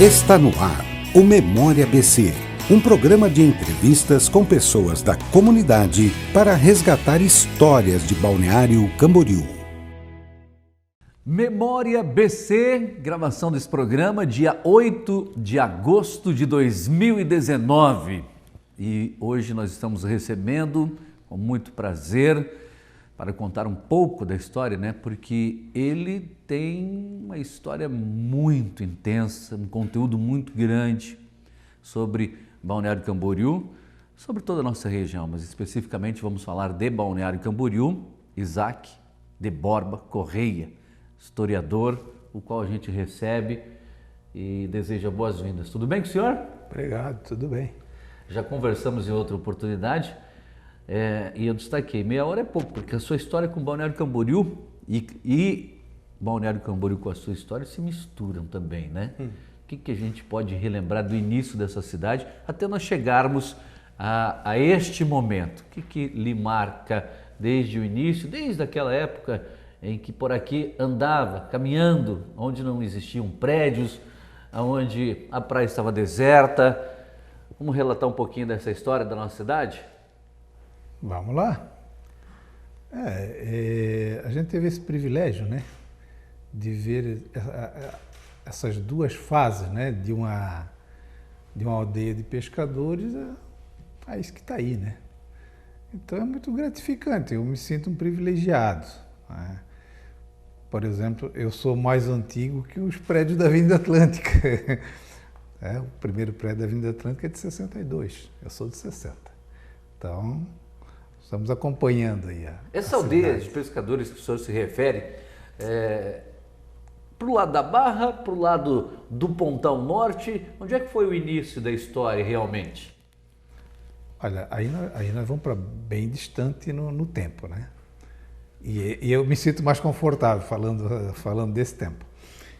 Está no ar o Memória BC, um programa de entrevistas com pessoas da comunidade para resgatar histórias de Balneário Camboriú. Memória BC, gravação desse programa, dia 8 de agosto de 2019. E hoje nós estamos recebendo, com muito prazer, para contar um pouco da história, né? Porque ele tem uma história muito intensa, um conteúdo muito grande sobre Balneário Camboriú, sobre toda a nossa região, mas especificamente vamos falar de Balneário Camboriú, Isaac de Borba Correia, historiador, o qual a gente recebe e deseja boas-vindas. Tudo bem com o senhor? Obrigado, tudo bem. Já conversamos em outra oportunidade e eu destaquei, meia hora é pouco, porque a sua história com Balneário Camboriú e Balneário Camboriú com a sua história se misturam também, né? O que a gente pode relembrar do início dessa cidade até nós chegarmos a este momento? O que lhe marca desde o início, desde aquela época em que por aqui andava, caminhando, onde não existiam prédios, onde a praia estava deserta? Vamos relatar um pouquinho dessa história da nossa cidade? Vamos lá. A gente teve esse privilégio, né, de ver essas duas fases, né, de uma aldeia de pescadores a isso que está aí, né? Então é muito gratificante, eu me sinto um privilegiado, né? Por exemplo, eu sou mais antigo que os prédios da Avenida Atlântica. O primeiro prédio da Avenida Atlântica é de 62, eu sou de 60. Então, estamos acompanhando aí essa aldeia de pescadores que o senhor se refere, para o lado da Barra, para o lado do Pontão Norte, onde é que foi o início da história realmente? Olha, aí nós vamos para bem distante no tempo, né? E eu me sinto mais confortável falando desse tempo.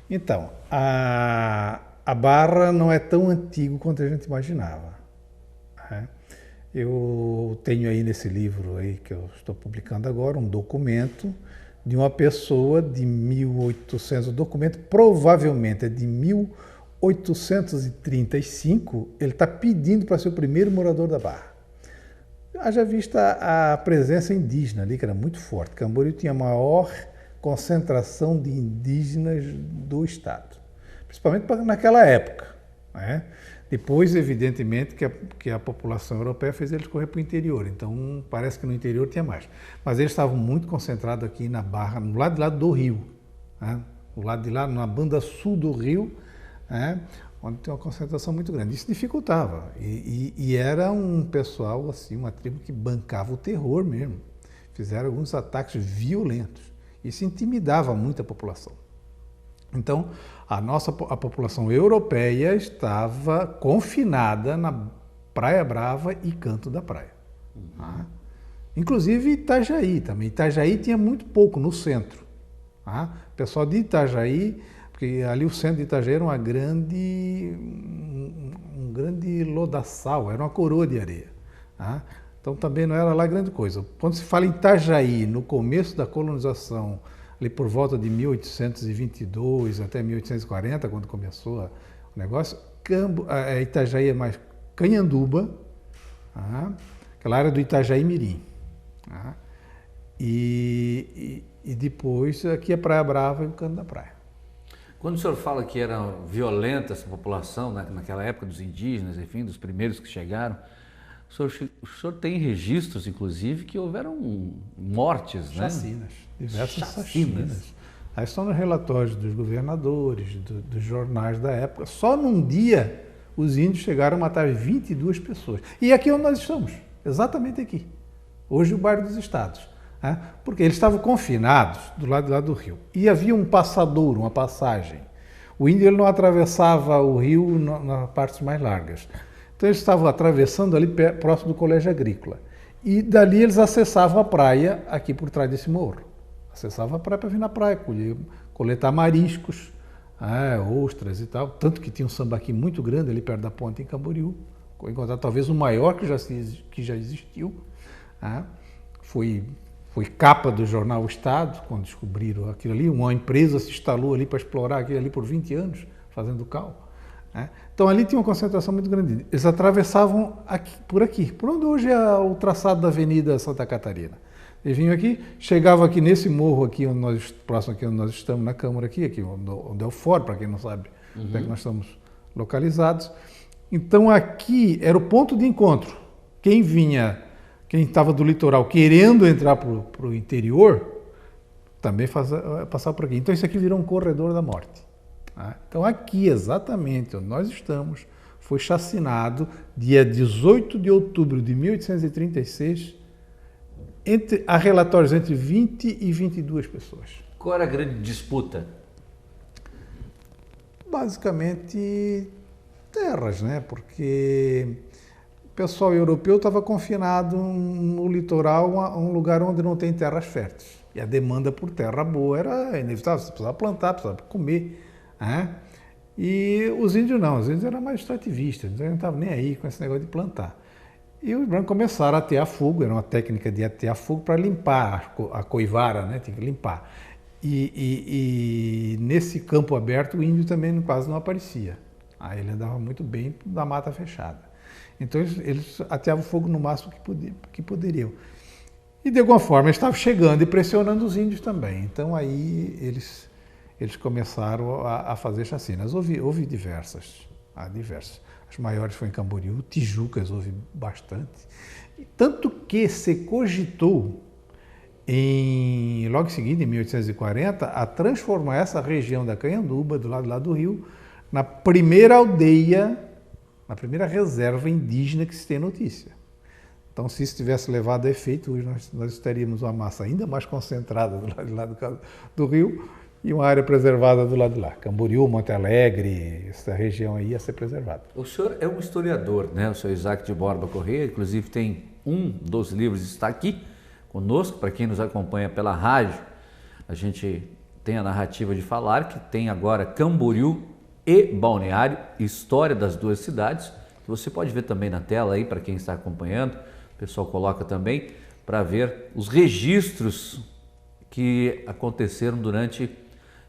Então, a Barra não é tão antigo quanto a gente imaginava, né? Eu tenho aí nesse livro aí que eu estou publicando agora um documento de uma pessoa de 1800, o documento provavelmente é de 1835, ele está pedindo para ser o primeiro morador da Barra. Haja vista a presença indígena ali, que era muito forte. Camboriú tinha a maior concentração de indígenas do estado, principalmente naquela época, né? Depois, evidentemente, que a população europeia fez eles correr para o interior, então parece que no interior tinha mais. Mas eles estavam muito concentrados aqui na Barra, no lado de lá do rio, né? No lado de lá, na banda sul do rio, né? Onde tem uma concentração muito grande. Isso dificultava. E era um pessoal, assim, uma tribo que bancava o terror mesmo. Fizeram alguns ataques violentos. Isso intimidava muito a população. Então, a população europeia estava confinada na Praia Brava e Canto da Praia. Tá? Inclusive Itajaí também. Itajaí tinha muito pouco no centro. Tá? O pessoal de Itajaí, porque ali o centro de Itajaí era um grande lodaçal, era uma coroa de areia. Tá? Então também não era lá grande coisa. Quando se fala em Itajaí, no começo da colonização, ali por volta de 1822 até 1840, quando começou o negócio, Itajaí é mais Canhanduba, aquela área do Itajaí Mirim. E depois aqui é Praia Brava e o Canto da Praia. Quando o senhor fala que era violenta essa população, né, naquela época dos indígenas, enfim, dos primeiros que chegaram, o senhor tem registros, inclusive, que houveram mortes, né? Chacinas, diversas chacinas. Aí estão nos relatórios dos governadores, dos jornais da época. Só num dia os índios chegaram a matar 22 pessoas. E aqui onde nós estamos, exatamente aqui. Hoje o bairro dos Estados. Né? Porque eles estavam confinados do lado de lá do rio. E havia um passadouro, uma passagem. O índio ele não atravessava o rio nas partes mais largas. Então eles estavam atravessando ali próximo do Colégio Agrícola. E dali eles acessavam a praia aqui por trás desse morro. Acessavam a praia para vir na praia, coletar mariscos, ostras e tal. Tanto que tinha um sambaqui muito grande ali perto da ponte em Camboriú. Encontrar talvez o maior que já existiu. Foi capa do jornal O Estado, quando descobriram aquilo ali. Uma empresa se instalou ali para explorar aquilo ali por 20 anos, fazendo cal. né? Então ali tinha uma concentração muito grande. Eles atravessavam por onde hoje é o traçado da Avenida Santa Catarina. Eles vinham aqui, chegavam aqui nesse morro aqui, próximo aqui onde nós estamos, na Câmara aqui onde é o fórum, para quem não sabe onde é que nós estamos localizados. Então aqui era o ponto de encontro. Quem estava do litoral querendo entrar para o interior, também passava por aqui. Então isso aqui virou um corredor da morte. Tá? Então aqui, exatamente onde nós estamos, foi chacinado dia 18 de outubro de 1836, há relatórios entre 20 e 22 pessoas. Qual era a grande disputa? Basicamente terras, né? Porque o pessoal europeu estava confinado no litoral, um lugar onde não tem terras férteis. E a demanda por terra boa era inevitável, você precisava plantar, precisava comer. Né? E os índios não, os índios eram mais extrativistas, então não estavam nem aí com esse negócio de plantar. E os brancos começaram a atear fogo, era uma técnica de atear fogo para limpar a coivara, né? Tinha que limpar. E nesse campo aberto o índio também quase não aparecia. Aí ele andava muito bem da mata fechada. Então eles ateavam fogo no máximo que poderiam. E de alguma forma eles estavam chegando e pressionando os índios também. Então aí eles começaram a fazer chacinas. Houve diversas. As maiores foram em Camboriú, Tijucas houve bastante. Tanto que se cogitou, logo em seguida, em 1840, a transformar essa região da Canhanduba, do lado lá do rio, na primeira aldeia, na primeira reserva indígena que se tem notícia. Então, se isso tivesse levado a efeito, hoje nós teríamos uma massa ainda mais concentrada do lado de lá do rio e uma área preservada do lado de lá. Camboriú, Monte Alegre, essa região aí ia ser preservada. O senhor é um historiador, né? O senhor Isaac de Borba Corrêa, inclusive tem um dos livros, está aqui conosco, para quem nos acompanha pela rádio. A gente tem a narrativa de falar que tem agora Camboriú e Balneário, história das duas cidades. Você pode ver também na tela aí, para quem está acompanhando, o pessoal coloca também, para ver os registros que aconteceram durante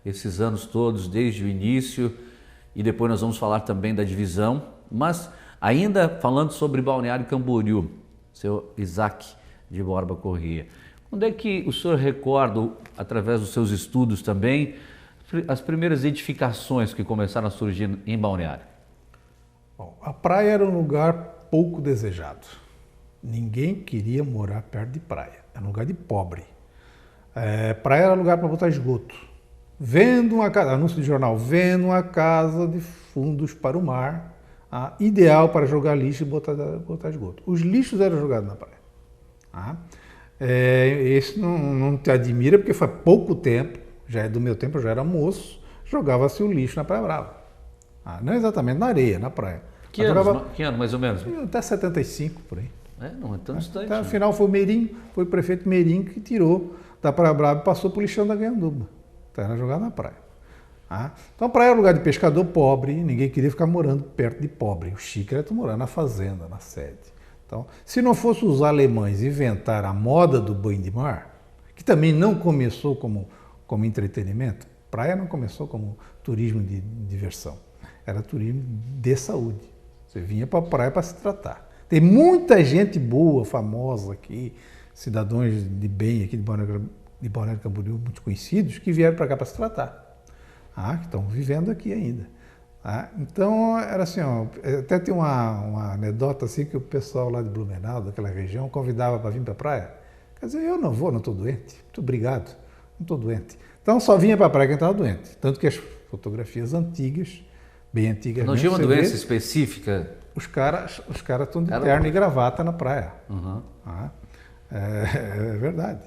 esses anos todos, desde o início, e depois nós vamos falar também da divisão, mas ainda falando sobre Balneário Camboriú, seu Isaac de Borba Corrêa, onde é que o senhor recorda, através dos seus estudos também, as primeiras edificações que começaram a surgir em Balneário? Bom, a praia era um lugar pouco desejado. Ninguém queria morar perto de praia, era um lugar de pobre. Praia era lugar para botar esgoto. Vendo uma casa, anúncio de jornal, vendo uma casa de fundos para o mar, ideal para jogar lixo e botar esgoto. Os lixos eram jogados na praia. Isso não te admira, porque foi pouco tempo, já é do meu tempo, eu já era moço, jogava-se o lixo na Praia Brava. Não exatamente na areia, na praia. Que ano mais ou menos? Até 75, por aí. Não é tão distante. Até, afinal, foi o prefeito Meirinho que tirou da Praia Brava e passou para o lixão da Canhanduba. Então era jogado na praia. Então a praia era lugar de pescador pobre, ninguém queria ficar morando perto de pobre. O chique era morar na fazenda, na sede. Então, se não fosse os alemães inventar a moda do banho de mar, que também não começou como entretenimento, praia não começou como turismo de diversão, era turismo de saúde. Você vinha para a praia para se tratar. Tem muita gente boa, famosa aqui, cidadãos de bem aqui de Balneário Camboriú, muito conhecidos, que vieram para cá para se tratar, que estão vivendo aqui ainda. Então, era assim, até tem uma anedota assim, que o pessoal lá de Blumenau, daquela região, convidava para vir para a praia. Quer dizer, eu não vou, não estou doente, muito obrigado, não estou doente. Então, só vinha para a praia quem estava doente. Tanto que as fotografias antigas, bem antigas... Não tinha uma doença específica? Os caras estão de terno e gravata na praia. Uhum. É verdade.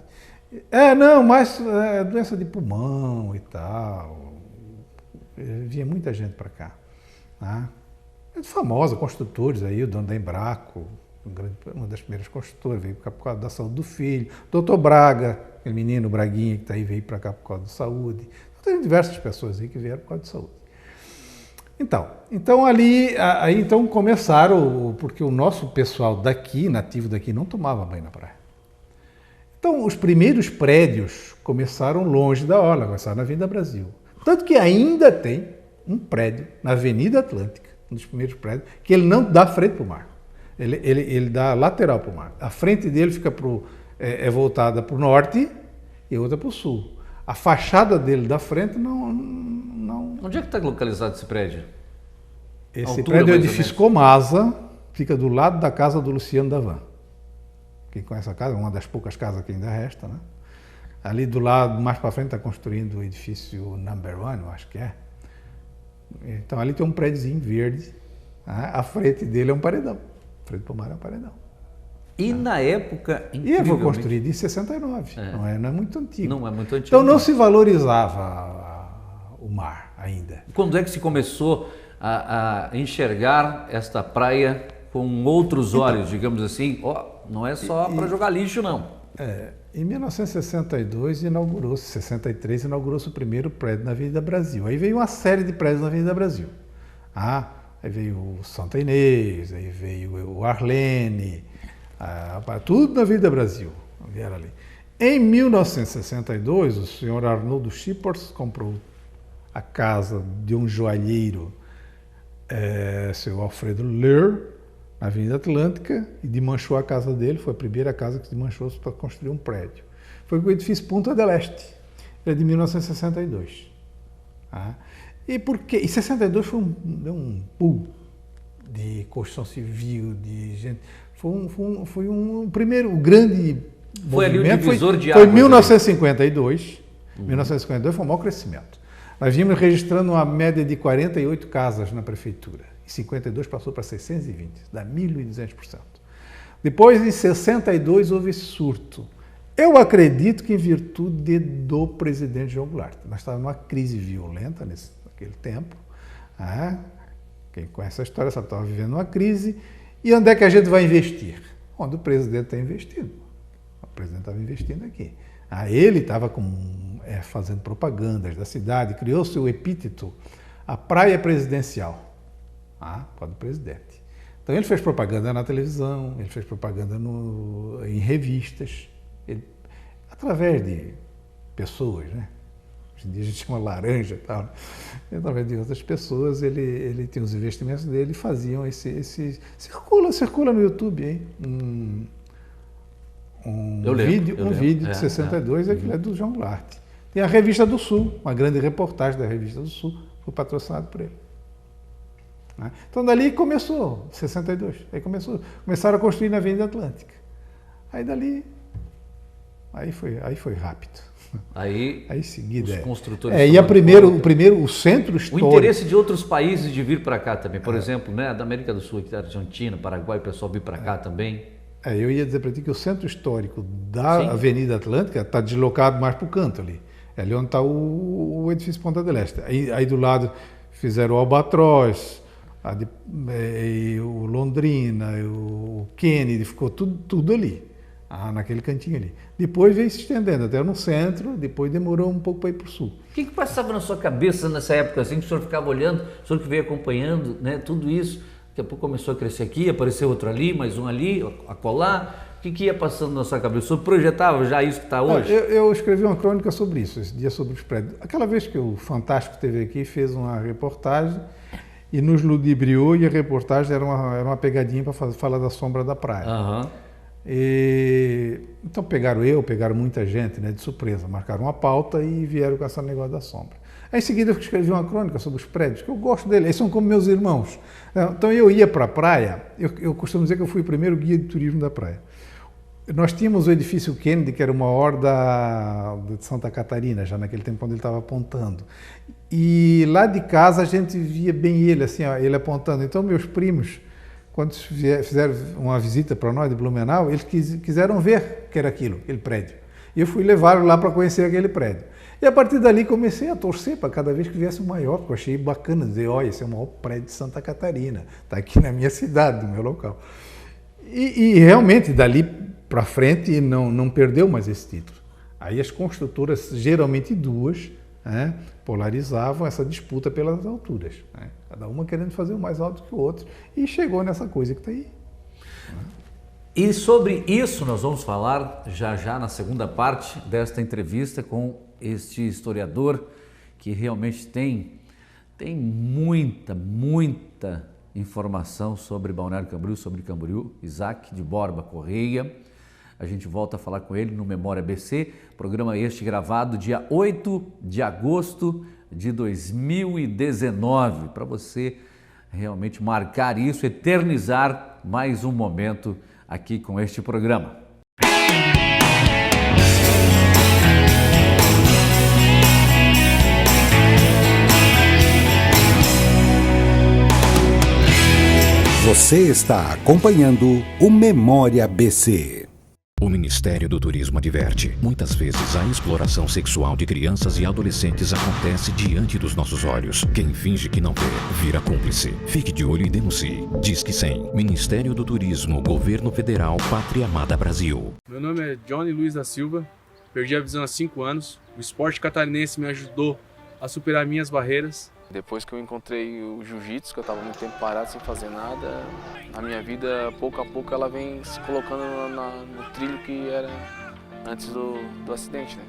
Mas doença de pulmão e tal. Vinha muita gente para cá. Famosa, construtores aí, o dono da Embraco, uma das primeiras construtoras, veio para cá por causa da saúde do filho. Doutor Braga, aquele menino Braguinha que está aí, veio para cá por causa da saúde. Então, tem diversas pessoas aí que vieram por causa de saúde. Então aí começaram, porque o nosso pessoal daqui, nativo daqui, não tomava banho na praia. Então, os primeiros prédios começaram longe da orla, começaram na Avenida Brasil. Tanto que ainda tem um prédio na Avenida Atlântica, um dos primeiros prédios, que ele não dá frente para o mar. Ele dá lateral para o mar. A frente dele fica é voltada para o norte e outra para o sul. A fachada dele da frente não... Onde é que está localizado esse prédio? Esse prédio é o edifício Comasa, fica do lado da casa do Luciano Davan. Quem conhece a casa, uma das poucas casas que ainda resta, né? Ali do lado, mais para frente, está construindo o edifício Number One, eu acho que é. Então ali tem um prédiozinho verde, né? A frente dele é um paredão. A frente para o mar é um paredão. E na época... E ele foi construído em 69, não é muito antigo. Não é muito antigo. Então não se valorizava o mar ainda. Quando é que se começou a enxergar esta praia com outros olhos, digamos assim? Não é só para jogar lixo, não. Em 1962 inaugurou-se, 63 inaugurou-se o primeiro prédio na Avenida Brasil. Aí veio uma série de prédios na Avenida Brasil. Aí veio o Santa Inês, aí veio o Arlene, tudo na Avenida Brasil. Vieram ali. Em 1962, o senhor Arnoldo Schippers comprou a casa de um joalheiro, seu Alfredo Lehr, na Avenida Atlântica, e desmanchou a casa dele, foi a primeira casa que desmanchou para construir um prédio. Foi o edifício Punta del Este, ele é de 1962. E por quê? Em 62 foi um pool de construção civil, de gente. Foi um primeiro, o grande foi movimento. Ali o divisor de águas. Foi em 1952. 1952 foi um maior crescimento. Nós vimos registrando uma média de 48 casas na prefeitura. Em 52 passou para 620, dá 1.200%. Depois, em 62, houve esse surto. Eu acredito que em virtude do presidente João Goulart. Nós estávamos numa crise violenta naquele tempo. Quem conhece a história sabe que estava vivendo uma crise. E onde é que a gente vai investir? Onde o presidente está investindo. O presidente estava investindo aqui. Ele estava fazendo propagandas da cidade, criou seu epíteto, a Praia Presidencial. Para o presidente. Então ele fez propaganda na televisão, ele fez propaganda em revistas, através de pessoas, né? Hoje em dia a gente chama laranja e tal. Através de outras pessoas, ele tinha os investimentos dele e faziam esse... Circula no YouTube, hein? Um vídeo de 62, aquilo é do João Goulart. Tem a Revista do Sul, uma grande reportagem da Revista do Sul, foi patrocinado por ele. Então dali começou, 62, aí começaram a construir na Avenida Atlântica. Aí dali, aí foi rápido. Aí em seguida, os construtores... o centro histórico... O interesse de outros países de vir para cá também, por exemplo, né, da América do Sul, aqui da Argentina, Paraguai, o pessoal vir para cá também. Eu ia dizer para ti que o centro histórico da Avenida Atlântica está deslocado mais para o canto ali. É ali onde está o edifício Punta del Este. Aí do lado fizeram o Albatroz, o Londrina, o Kennedy, ficou tudo ali, naquele cantinho ali. Depois veio se estendendo até no centro, depois demorou um pouco para ir para o sul. O que passava na sua cabeça nessa época, assim, que o senhor ficava olhando, o senhor que veio acompanhando, né, tudo isso, daqui a pouco começou a crescer aqui, apareceu outro ali, mais um ali, acolá. O que ia passando na sua cabeça? O senhor projetava já isso que está hoje? Eu escrevi uma crônica sobre isso, esse dia sobre os prédios. Aquela vez que o Fantástico esteve aqui, fez uma reportagem e nos ludibriou, e a reportagem era uma pegadinha para falar da sombra da praia. Então pegaram muita gente, né, de surpresa, marcaram uma pauta e vieram com esse negócio da sombra. Aí em seguida eu escrevi uma crônica sobre os prédios, que eu gosto deles, eles são como meus irmãos. Então eu ia para a praia, eu costumo dizer que eu fui o primeiro guia de turismo da praia. Nós tínhamos o edifício Kennedy, que era o maior de Santa Catarina, já naquele tempo quando ele estava apontando. E lá de casa a gente via bem ele, assim, ele apontando. Então meus primos, quando fizeram uma visita para nós de Blumenau, eles quiseram ver o que era aquele prédio. E eu fui levá-lo lá para conhecer aquele prédio. E a partir dali comecei a torcer para cada vez que viesse o maior, porque eu achei bacana dizer, olha, esse é o maior prédio de Santa Catarina, está aqui na minha cidade, no meu local. E realmente, dali para frente, não perdeu mais esse título. Aí as construtoras, geralmente duas, polarizavam essa disputa pelas alturas. Cada uma querendo fazer o mais alto que o outro. E chegou nessa coisa que está aí. E sobre isso nós vamos falar já na segunda parte desta entrevista com este historiador que realmente tem Tem muita informação sobre Balneário Camboriú, sobre Camboriú. Isaac de Borba Correia. A gente volta a falar com ele no Memória ABC, programa este gravado dia 8 de agosto de 2019, para você realmente marcar isso, eternizar mais um momento aqui com este programa. Você está acompanhando o Memória ABC. O Ministério do Turismo adverte: muitas vezes a exploração sexual de crianças e adolescentes acontece diante dos nossos olhos. Quem finge que não vê, vira cúmplice. Fique de olho e denuncie. Disque 100. Ministério do Turismo, Governo Federal, Pátria Amada Brasil. Meu nome é Johnny Luiz da Silva, perdi a visão há 5 anos. O esporte catarinense me ajudou a superar minhas barreiras. Depois que eu encontrei o jiu-jitsu, que eu estava muito tempo parado sem fazer nada, a minha vida, pouco a pouco, ela vem se colocando no trilho que era antes do acidente, né?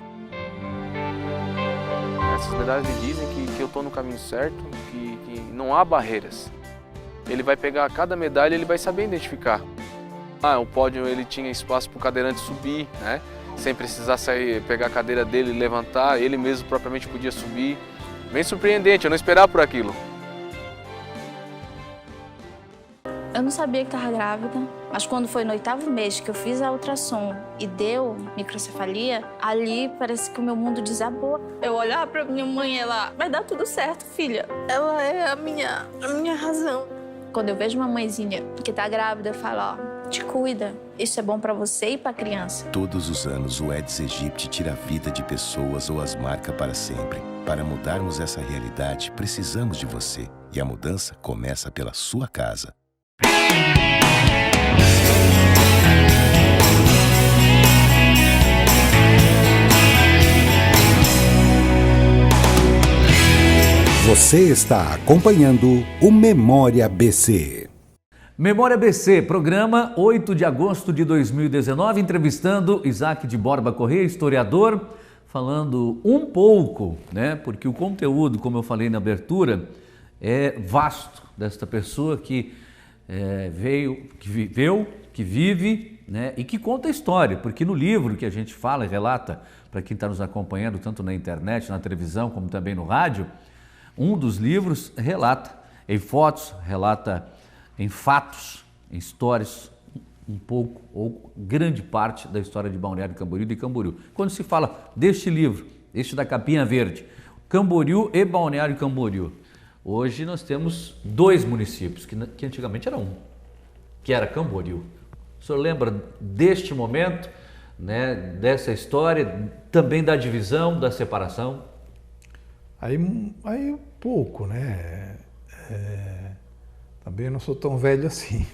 Essas medalhas me dizem que eu estou no caminho certo, que não há barreiras. Ele vai pegar cada medalha e ele vai saber identificar. O pódio ele tinha espaço para o cadeirante subir, né? Sem precisar sair, pegar a cadeira dele e levantar, ele mesmo propriamente podia subir. Bem surpreendente, eu não esperava por aquilo. Eu não sabia que estava grávida, mas quando foi no 8º mês que eu fiz a ultrassom e deu microcefalia, ali parece que o meu mundo desabou. Eu olhava para minha mãe e ela, vai dar tudo certo, filha. Ela é a minha razão. Quando eu vejo uma mãezinha que está grávida, eu falo, ó, te cuida. Isso é bom para você e para a criança. Todos os anos o Aedes aegypti tira a vida de pessoas ou as marca para sempre. Para mudarmos essa realidade, precisamos de você. E a mudança começa pela sua casa. Você está acompanhando o Memória ABC. Memória ABC, programa 8 de agosto de 2019, entrevistando Isaac de Borba Correia, historiador, falando um pouco, né? Porque o conteúdo, como eu falei na abertura, é vasto desta pessoa que veio, que viveu, que vive, né? E que conta a história, porque no livro que a gente fala e relata, para quem está nos acompanhando, tanto na internet, na televisão, como também no rádio, um dos livros relata em fotos, relata em fatos, em histórias, um pouco ou grande parte da história de Balneário Camboriú e de Camboriú. Quando se fala deste livro, este da capinha verde, Camboriú e Balneário Camboriú, hoje nós temos 2 municípios, que antigamente era um, que era Camboriú. O senhor lembra deste momento, né, dessa história, também da divisão, da separação? Aí pouco, né? Também eu não sou tão velho assim.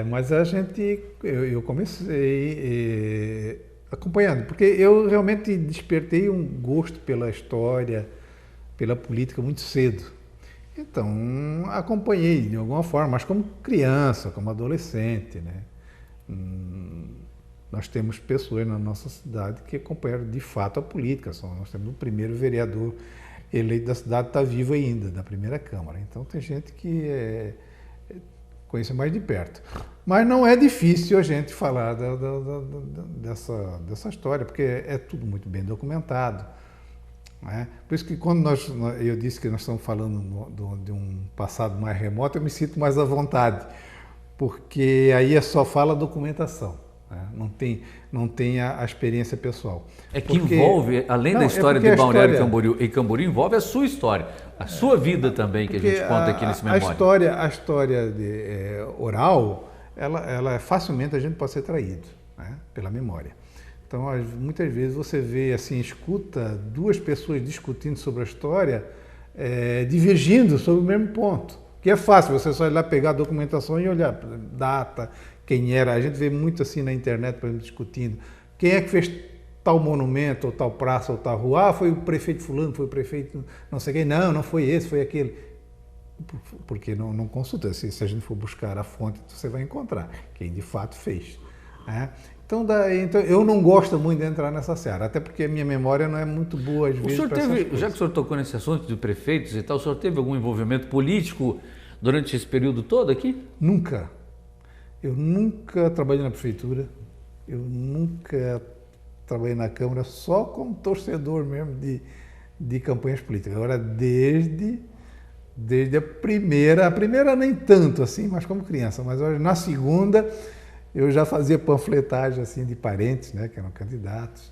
Mas eu comecei acompanhando, porque eu realmente despertei um gosto pela história, pela política muito cedo. Então, acompanhei de alguma forma, mas como criança, como adolescente, né? Nós temos pessoas na nossa cidade que acompanharam de fato a política. Nós temos o primeiro vereador eleito da cidade, está vivo ainda, da primeira Câmara. Então, tem gente que conhece mais de perto. Mas não é difícil a gente falar dessa história, porque é tudo muito bem documentado. Né? Por isso que quando eu disse que nós estamos falando de um passado mais remoto, eu me sinto mais à vontade, porque aí é só fala documentação. Não tem a experiência pessoal. É que envolve, além da história de Balneário Camboriú e Camboriú, envolve a sua história, a sua vida também, que a gente conta aqui nesse Memória. A história oral, ela facilmente a gente pode ser traído, né, pela memória. Então, muitas vezes você vê, assim, escuta 2 pessoas discutindo sobre a história, divergindo sobre o mesmo ponto. Que é fácil, você só ir lá pegar a documentação e olhar data, quem era. A gente vê muito assim na internet, por exemplo, discutindo quem é que fez tal monumento, ou tal praça, ou tal rua. Foi o prefeito fulano, foi o prefeito não sei quem. Não foi esse, foi aquele. Porque não consulta. Se a gente for buscar a fonte, você vai encontrar quem de fato fez. né? Então eu não gosto muito de entrar nessa seara, até porque a minha memória não é muito boa às vezes. O senhor teve, já que o senhor tocou nesse assunto de prefeitos e tal, o senhor teve algum envolvimento político durante esse período todo aqui? Nunca. Eu nunca trabalhei na prefeitura, eu nunca trabalhei na Câmara, só como torcedor mesmo de campanhas políticas. Agora, desde a primeira nem tanto assim, mas como criança, mas na segunda eu já fazia panfletagem assim de parentes, né, que eram candidatos.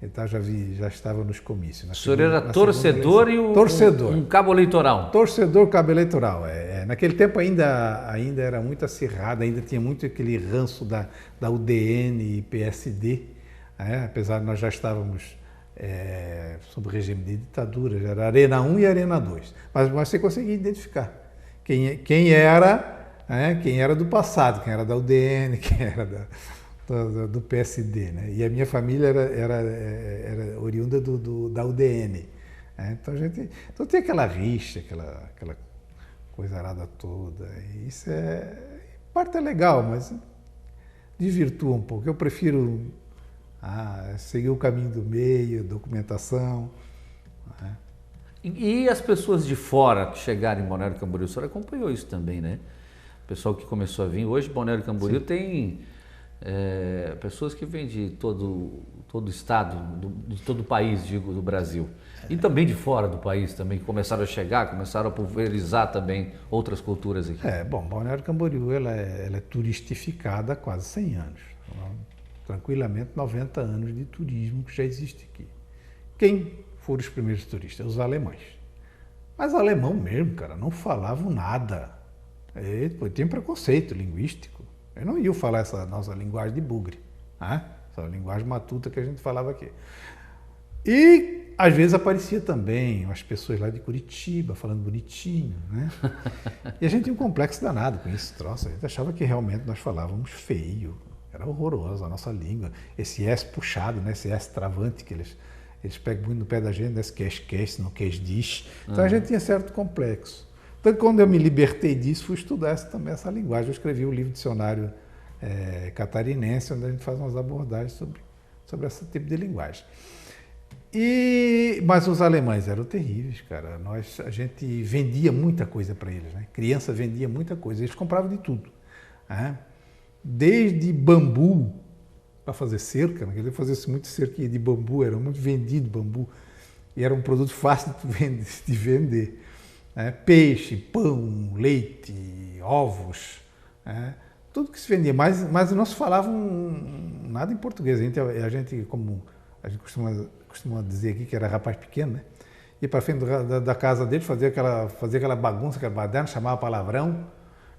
Então já estava nos comícios. O senhor era torcedor e um cabo eleitoral? Torcedor, cabo eleitoral. Naquele tempo ainda era muito acirrado, ainda tinha muito aquele ranço da UDN e PSD, apesar de nós já estávamos sob regime de ditadura, já era Arena 1 e Arena 2. Mas você conseguia identificar quem era do passado, quem era da UDN, quem era do PSD, né? E a minha família era oriunda da UDN. Então tem aquela rixa, aquela coisa arada toda. E isso parte é legal, mas desvirtua um pouco. Eu prefiro seguir o caminho do meio, documentação. Né? E as pessoas de fora que chegaram em Balneário Camboriú, o senhor acompanhou isso também, né? O pessoal que começou a vir. Hoje, Balneário Camboriú tem pessoas que vêm de todo o estado, de todo o país, digo, do Brasil. E também de fora do país também, que começaram a chegar, começaram a pulverizar também outras culturas aqui. Balneário Camboriú ela é turistificada há quase 100 anos. Tranquilamente 90 anos de turismo que já existe aqui. Quem foram os primeiros turistas? Os alemães. Mas alemão mesmo, cara, não falavam nada. Tinha preconceito linguístico. Eu não ia falar essa nossa linguagem de bugre, essa linguagem matuta que a gente falava aqui. E às vezes aparecia também as pessoas lá de Curitiba falando bonitinho, né? E a gente tinha um complexo danado com esse troço. A gente achava que realmente nós falávamos feio. Era horroroso a nossa língua. Esse S puxado, né? Esse S travante que eles pegam muito no pé da gente, esse queijo, não queijo diz. Então a gente tinha certo complexo. Então, quando eu me libertei disso, fui estudar também essa linguagem. Eu escrevi o livro Dicionário Catarinense, onde a gente faz umas abordagens sobre esse tipo de linguagem. Mas os alemães eram terríveis, cara. A gente vendia muita coisa para eles, né? Criança vendia muita coisa. Eles compravam de tudo, né? Desde bambu para fazer cerca, né? Ele fazia muito cerca de bambu, era muito vendido bambu. E era um produto fácil de vender. Peixe, pão, leite, ovos, tudo que se vendia, mas não se falava nada em português. A gente como a gente costuma dizer aqui que era rapaz pequeno, né? Ia para frente da casa dele, fazia aquela bagunça, aquela baderna, chamava palavrão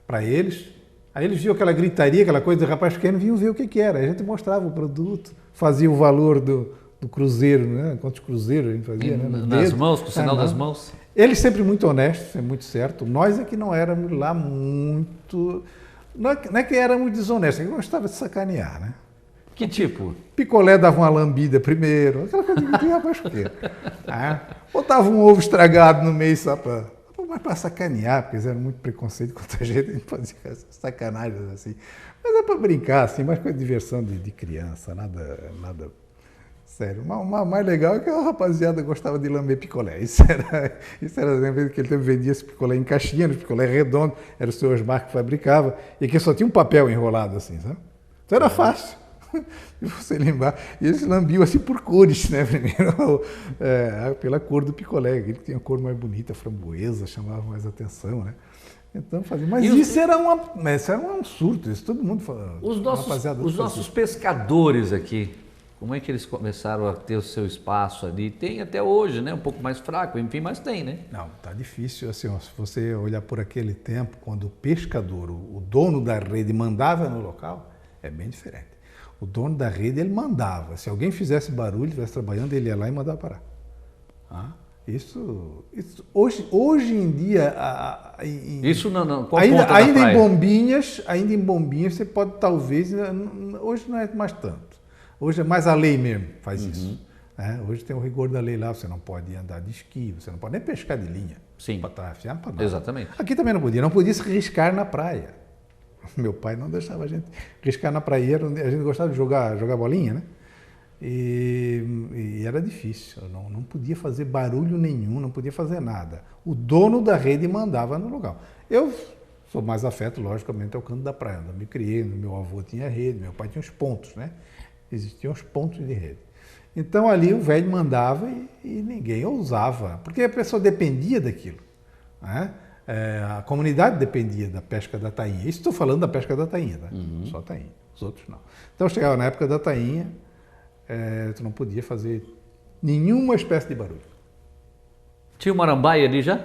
para eles. Aí eles viam aquela gritaria, aquela coisa do rapaz pequeno, vinham ver o que era. A gente mostrava o produto, fazia o valor do cruzeiro, né? Quantos cruzeiros a gente fazia, né? Nas mãos, com o sinal das mãos. Eles sempre muito honestos, é muito certo. Nós é que não éramos lá muito... Não é que éramos desonestos, é que gostava de sacanear, né? Que tipo? Picolé dava uma lambida primeiro, aquela coisa que tinha rapaz pequeno. Botava um ovo estragado no meio só para sacanear, porque eles eram muito preconceito contra a gente fazia sacanagens assim. Mas é para brincar, assim, mais coisa de diversão de criança, nada sério. O mais legal é que a rapaziada gostava de lamber picolé. Isso era lembra que ele vendia esse picolé em caixinha, picolé redondo, era o seu Osmar que fabricava, e que só tinha um papel enrolado assim, sabe? Então era fácil de você lembrar. E eles lambiam assim por cores, né? Primeiro pela cor do picolé, ele tinha a cor mais bonita, framboesa, chamava mais atenção, né? Então fazia. Mas isso era um surto, isso todo mundo falava. Os nossos pescadores aqui, como é que eles começaram a ter o seu espaço ali? Tem até hoje, né? Um pouco mais fraco, enfim, mas tem, né? Não, tá difícil. Assim, se você olhar por aquele tempo, quando o pescador, o dono da rede, mandava no local, é bem diferente. O dono da rede, ele mandava. Se alguém fizesse barulho, estivesse trabalhando, ele ia lá e mandava parar. Isso hoje em dia... Isso não qual ainda, ponta ainda da praia? Ainda em Bombinhas, você pode talvez... Hoje não é mais tanto. Hoje é mais a lei mesmo faz isso. Hoje tem o rigor da lei lá, você não pode andar de esqui, você não pode nem pescar de linha. Sim. Para trafiar, para nada. Exatamente. Aqui também não podia se riscar na praia. Meu pai não deixava a gente riscar na praieira, a gente gostava de jogar bolinha, né? E era difícil, não podia fazer barulho nenhum, não podia fazer nada. O dono da rede mandava no local. Eu sou mais afeto, logicamente, ao canto da praia. Eu me criei, meu avô tinha rede, meu pai tinha os pontos, né? Existiam os pontos de rede. Então ali o velho mandava e ninguém ousava, porque a pessoa dependia daquilo, né? A comunidade dependia da pesca da tainha. Isso estou falando da pesca da tainha, tá? Só a tainha, os outros não. Então chegava na época da tainha, tu não podia fazer nenhuma espécie de barulho. Tinha o Marambaia ali já?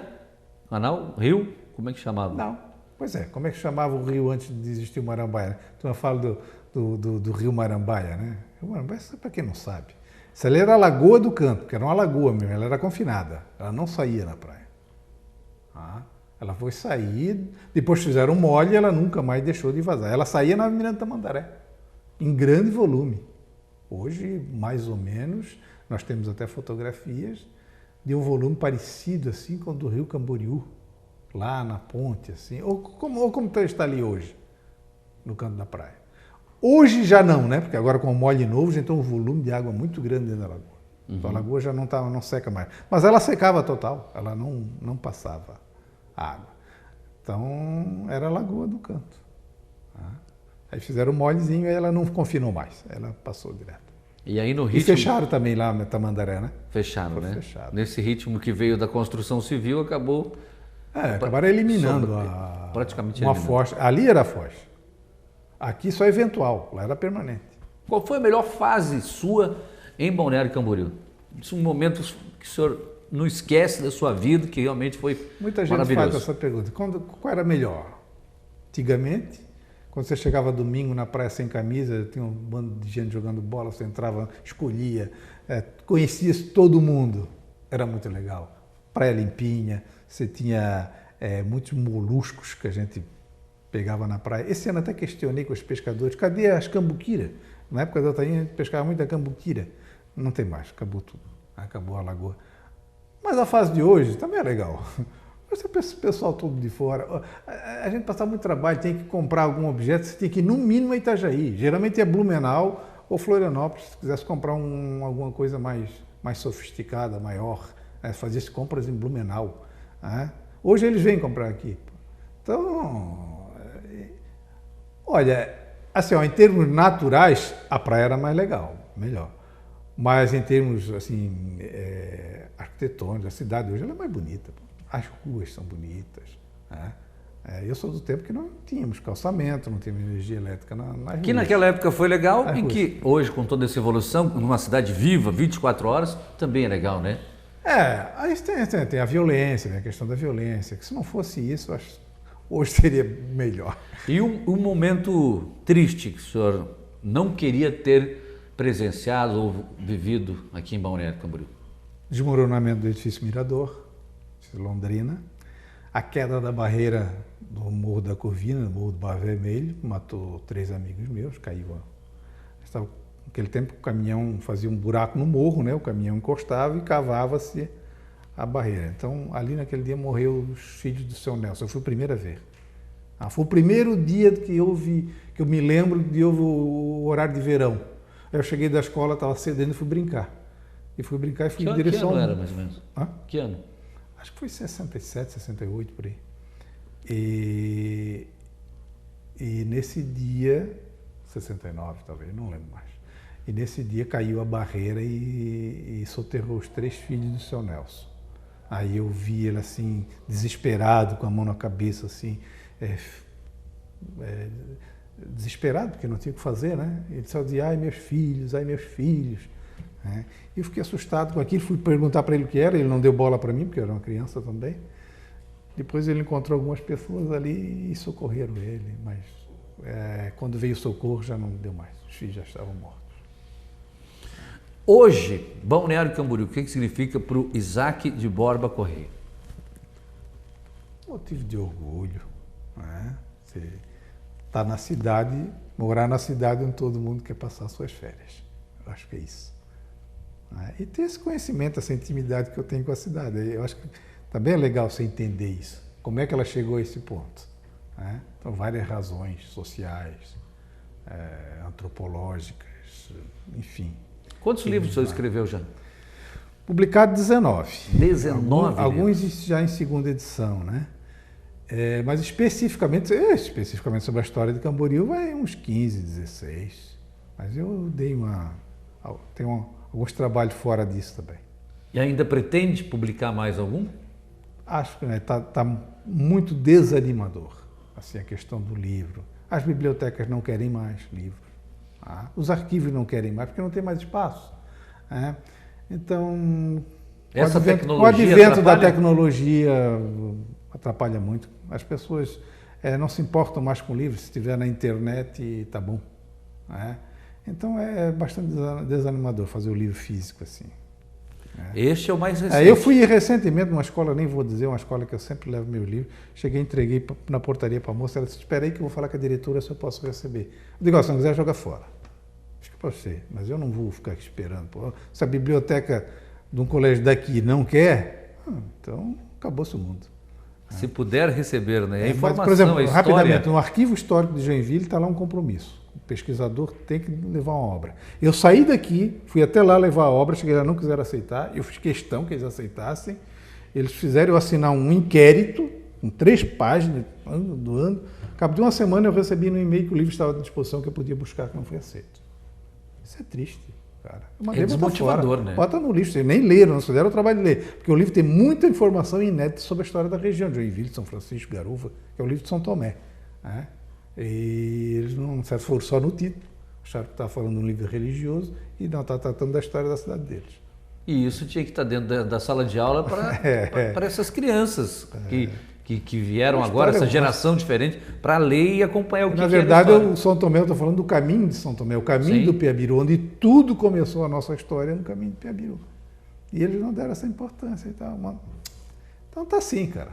Canal? Rio? Como é que chamava? Não. Pois é, como é que chamava o rio antes de existir o Marambaia? Tu fala do rio Marambaia, né? O Marambaia, para quem não sabe. Isso ali era a Lagoa do Canto, que era uma lagoa mesmo, ela era confinada, ela não saía na praia. Ela foi sair, depois fizeram um molho e ela nunca mais deixou de vazar. Ela saía na Almirante Tamandaré, em grande volume. Hoje, mais ou menos, nós temos até fotografias de um volume parecido assim com o do rio Camboriú, lá na ponte, assim, ou como está ali hoje, no canto da praia. Hoje já não, né? Porque agora com o molho novo já tem um volume de água muito grande dentro da lagoa. Então a lagoa já não seca mais. Mas ela secava total, ela não passava água. Então era a Lagoa do Canto. Aí fizeram um molhezinho e ela não confinou mais, ela passou direto. E aí no E ritmo... fecharam também lá na Tamandaré, né? Fecharam, né? Fechado. Nesse ritmo que veio da construção civil, acabou... Acabaram eliminando praticamente uma eliminando. foz. Ali era foz. Aqui só eventual, lá era permanente. Qual foi a melhor fase sua em Balneário Camboriú? Um momento que o senhor não esquece da sua vida, que realmente foi Muita gente maravilhoso. faz essa pergunta. Qual era melhor? Antigamente, quando você chegava domingo na praia sem camisa, tinha um bando de gente jogando bola, você entrava, escolhia, conhecia todo mundo. Era muito legal. Praia limpinha, você tinha muitos moluscos que a gente pegava na praia. Esse ano até questionei com os pescadores, cadê as cambuquira? Na época da tainha a gente pescava muita cambuquira. Não tem mais, acabou tudo. Acabou a lagoa. Mas a fase de hoje também é legal. Você pensa o pessoal todo de fora. A gente passava muito trabalho, tem que comprar algum objeto, você tem que ir no mínimo a Itajaí. Geralmente é Blumenau ou Florianópolis, se quisesse comprar alguma coisa mais sofisticada, maior, fazer compras em Blumenau. Hoje eles vêm comprar aqui. Então, olha, assim, em termos naturais, a praia era mais legal, melhor. Mas em termos assim, arquitetônicos, a cidade hoje ela é mais bonita. As ruas são bonitas. Eu sou do tempo que não tínhamos calçamento, não tínhamos energia elétrica nas ruas. Que naquela época foi legal e que hoje, com toda essa evolução, numa cidade viva, 24 horas, também é legal, né? Aí tem a violência, né? A questão da violência, que se não fosse isso, acho que hoje seria melhor. E um momento triste que o senhor não queria ter presenciado ou vivido aqui em Balneário Camboriú? Desmoronamento do edifício Mirador, de Londrina, a queda da barreira do Morro da Corvina, do Morro do Barro Vermelho, matou 3 amigos meus, caiu. Naquele tempo o caminhão fazia um buraco no morro, né? O caminhão encostava e cavava-se a barreira. Então ali naquele dia morreu os filhos do seu Nelson, eu fui o primeiro a ver. Foi o primeiro dia que eu me lembro de o horário de verão. Aí eu cheguei da escola, estava cedendo e fui brincar. E fui em direção... Que ano era, mais ou menos? Que ano? Acho que foi 67, 68, por aí. E nesse dia, 69 talvez, não lembro mais. E nesse dia caiu a barreira e soterrou os 3 filhos do seu Nelson. Aí eu vi ele assim, desesperado, com a mão na cabeça, assim, desesperado, porque não tinha o que fazer, né? Ele só dizia, ai meus filhos, né? E eu fiquei assustado com aquilo, fui perguntar para ele o que era, ele não deu bola para mim, porque eu era uma criança também. Depois ele encontrou algumas pessoas ali e socorreram ele, mas quando veio o socorro já não deu mais, os filhos já estavam mortos. Hoje, Balneário Camboriú, o que significa para o Isaac de Borba Correia? Motivo de orgulho, né? Você está na cidade, morar na cidade onde todo mundo quer passar suas férias. Eu acho que é isso. E ter esse conhecimento, essa intimidade que eu tenho com a cidade. Eu acho que também é legal você entender isso. Como é que ela chegou a esse ponto? né? Então, várias razões sociais, antropológicas, enfim. Quantos livros o senhor escreveu já? Publicado 19. 19 alguns livros. já em segunda edição, né? Mas especificamente sobre a história de Camboriú, vai uns 15, 16. Mas eu tenho alguns trabalhos fora disso também. E ainda pretende publicar mais algum? Acho que tá muito desanimador, assim, a questão do livro. As bibliotecas não querem mais livros. Os arquivos não querem mais, porque não tem mais espaço. Né? Então, o advento da tecnologia atrapalha muito. As pessoas não se importam mais com livros, se estiver na internet, está bom. Né? Então, é bastante desanimador fazer o livro físico assim. Este é o mais recente. Eu fui recentemente numa escola, nem vou dizer, uma escola que eu sempre levo meu livro. Cheguei, entreguei na portaria para a moça, ela disse, espera aí que eu vou falar com a diretora se eu posso receber. Eu digo, se não quiser, joga fora. Fica para você, mas eu não vou ficar aqui esperando. Pô. Se a biblioteca de um colégio daqui não quer, então acabou-se o mundo. Se puder receber, né? A informação, por exemplo, a história... rapidamente, no Arquivo Histórico de Joinville está lá um compromisso. O pesquisador tem que levar uma obra. Eu saí daqui, fui até lá levar a obra, cheguei lá, não quiseram aceitar, eu fiz questão que eles aceitassem. Eles fizeram eu assinar um inquérito, com 3 páginas, do ano. Ao cabo de uma semana eu recebi no e-mail que o livro estava à disposição, que eu podia buscar, que não foi aceito. Isso é triste, cara. É desmotivador, né? Bota no lixo, vocês nem leram, não se deram o trabalho de ler. Porque o livro tem muita informação inédita sobre a história da região, de Joinville, São Francisco, Garuva, que é o livro de São Tomé. Né? E eles não foram só no título, acharam que estava falando de um livro religioso e não está tratando da história da cidade deles. E isso tinha que estar dentro da sala de aula para essas crianças que vieram agora, essa geração diferente, para ler e acompanhar o que na verdade, o São Tomé, eu estou falando do caminho de São Tomé, o caminho do Piabiru, onde tudo começou a nossa história no caminho do Piabiru. E eles não deram essa importância e tal, mano. Então tá assim, cara.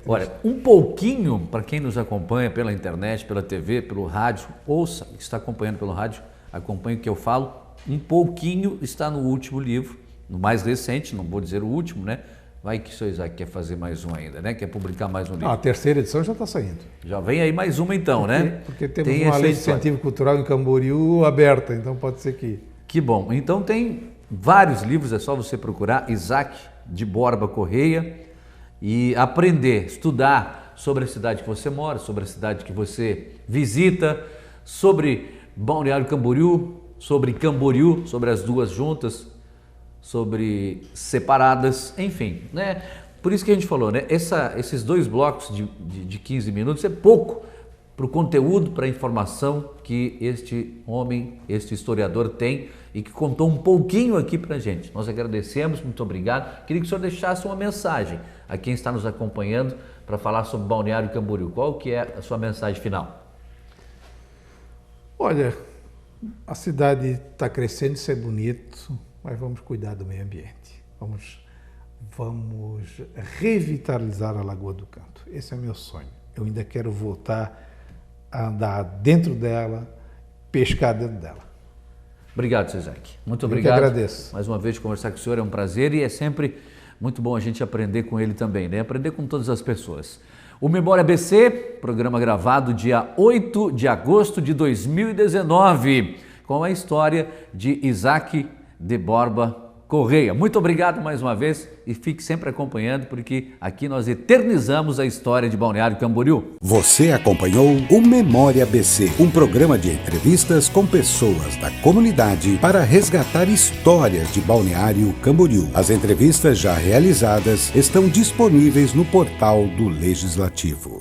Olha, um pouquinho, para quem nos acompanha pela internet, pela TV, pelo rádio, ouça, está acompanhando pelo rádio, acompanhe o que eu falo, um pouquinho está no último livro, no mais recente, não vou dizer o último, né? Vai que o senhor Isaac quer fazer mais um ainda, né? Quer publicar mais um livro. A terceira edição já está saindo. Já vem aí mais uma então, né? Porque temos uma lei de incentivo cultural em Camboriú aberta, então pode ser que... Que bom. Então tem vários livros, é só você procurar Isaac de Borba Correia e aprender, estudar sobre a cidade que você mora, sobre a cidade que você visita, sobre Balneário Camboriú, sobre as duas juntas, sobre separadas, enfim, né? Por isso que a gente falou, né? Esses 2 blocos de 15 minutos é pouco para o conteúdo, para a informação que este homem, este historiador tem e que contou um pouquinho aqui para a gente. Nós agradecemos, muito obrigado. Queria que o senhor deixasse uma mensagem a quem está nos acompanhando para falar sobre Balneário Camboriú. Qual que é a sua mensagem final? Olha, a cidade está crescendo, isso é bonito, mas vamos cuidar do meio ambiente. Vamos revitalizar a Lagoa do Canto. Esse é o meu sonho. Eu ainda quero voltar a andar dentro dela, pescar dentro dela. Obrigado, seu Isaac. Muito obrigado. Eu que agradeço. Mais uma vez conversar com o senhor é um prazer e é sempre muito bom a gente aprender com ele também, né? Aprender com todas as pessoas. O Memória ABC, programa gravado dia 8 de agosto de 2019, com a história de Isaac de Borba Correia. Muito obrigado mais uma vez e fique sempre acompanhando, porque aqui nós eternizamos a história de Balneário Camboriú. Você acompanhou o Memória ABC, um programa de entrevistas com pessoas da comunidade para resgatar histórias de Balneário Camboriú. As entrevistas já realizadas estão disponíveis no portal do Legislativo.